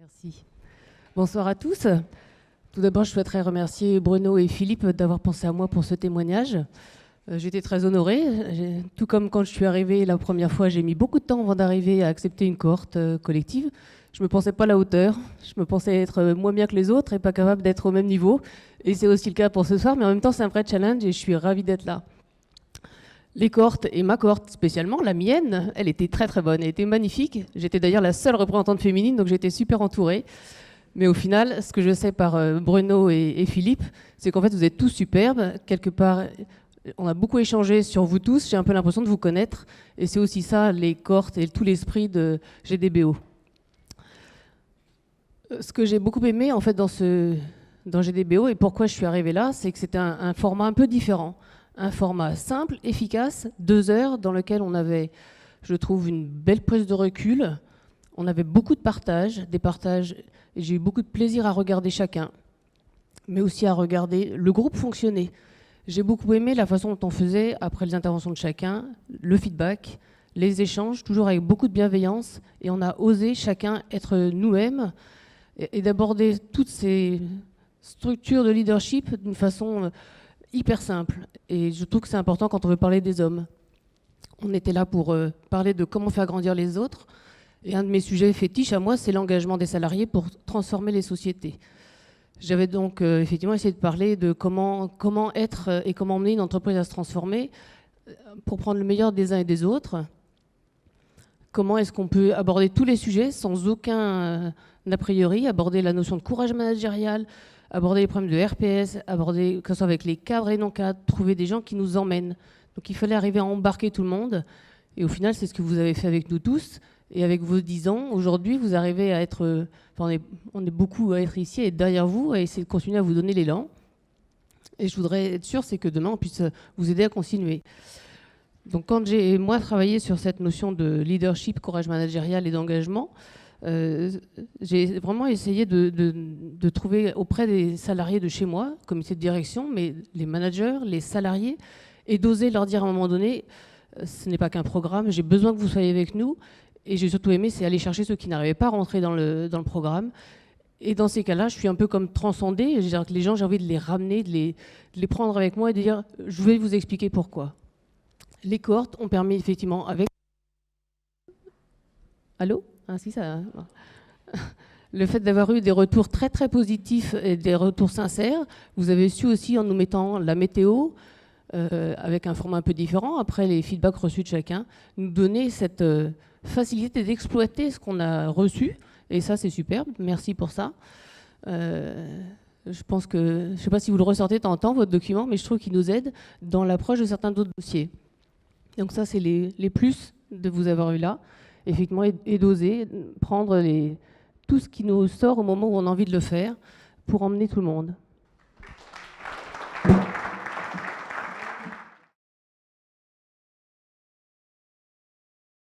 Merci. Bonsoir à tous. Tout d'abord, je souhaiterais remercier Bruno et Philippe d'avoir pensé à moi pour ce témoignage. J'étais très honorée. Tout comme quand je suis arrivée la première fois, j'ai mis beaucoup de temps avant d'arriver à accepter une cohorte collective. Je ne me pensais pas à la hauteur. Je me pensais être moins bien que les autres et pas capable d'être au même niveau. Et c'est aussi le cas pour ce soir. Mais en même temps, c'est un vrai challenge et je suis ravie d'être là. Les cohortes, et ma cohorte spécialement, la mienne, elle était très très bonne, elle était magnifique. J'étais d'ailleurs la seule représentante féminine, donc j'étais super entourée. Mais au final, ce que je sais par Bruno et Philippe, c'est qu'en fait, vous êtes tous superbes. Quelque part, on a beaucoup échangé sur vous tous. J'ai un peu l'impression de vous connaître. Et c'est aussi ça, les cohortes et tout l'esprit de GDBO. Ce que j'ai beaucoup aimé, en fait, dans GDBO, et pourquoi je suis arrivée là, c'est que c'était un format un peu différent. Un format simple, efficace, 2 heures, dans lequel on avait, je trouve, une belle prise de recul. On avait beaucoup de partages, et j'ai eu beaucoup de plaisir à regarder chacun, mais aussi à regarder le groupe fonctionner. J'ai beaucoup aimé la façon dont on faisait, après les interventions de chacun, le feedback, les échanges, toujours avec beaucoup de bienveillance, et on a osé chacun être nous-mêmes et d'aborder toutes ces structures de leadership d'une façon hyper simple. Et je trouve que c'est important quand on veut parler des hommes. On était là pour parler de comment faire grandir les autres. Et un de mes sujets fétiches à moi, c'est l'engagement des salariés pour transformer les sociétés. J'avais donc effectivement essayé de parler de comment être et comment emmener une entreprise à se transformer pour prendre le meilleur des uns et des autres. Comment est-ce qu'on peut aborder tous les sujets sans aucun a priori, aborder la notion de courage managérial, aborder les problèmes de RPS, aborder, que ce soit avec les cadres et non-cadres, trouver des gens qui nous emmènent. Donc il fallait arriver à embarquer tout le monde. Et au final, c'est ce que vous avez fait avec nous tous. Et avec vos 10 ans, aujourd'hui, vous arrivez à être... Enfin, on est beaucoup à être ici et être derrière vous, à essayer de continuer à vous donner l'élan. Et je voudrais être sûre, c'est que demain, on puisse vous aider à continuer. Donc quand j'ai, moi, travaillé sur cette notion de leadership, courage managérial et d'engagement, j'ai vraiment essayé de trouver auprès des salariés de chez moi, comité de direction, mais les managers, les salariés, et d'oser leur dire à un moment donné, ce n'est pas qu'un programme, j'ai besoin que vous soyez avec nous. Et j'ai surtout aimé, c'est aller chercher ceux qui n'arrivaient pas à rentrer dans le programme. Et dans ces cas-là, je suis un peu comme transcendée. C'est-à-dire que les gens, j'ai envie de les ramener, de les prendre avec moi et de dire, je vais vous expliquer pourquoi. Les cohortes ont permis effectivement avec... Allô ? Ah si, ça... Le fait d'avoir eu des retours très très positifs et des retours sincères, vous avez su aussi en nous mettant la météo, avec un format un peu différent, après les feedbacks reçus de chacun, nous donner cette facilité d'exploiter ce qu'on a reçu, et ça c'est superbe, merci pour ça. Je pense que, je ne sais pas si vous le ressortez de temps en temps, votre document, mais je trouve qu'il nous aide dans l'approche de certains d'autres dossiers. Donc ça c'est les plus de vous avoir eu là, effectivement, et d'oser prendre tout ce qui nous sort au moment où on a envie de le faire, pour emmener tout le monde.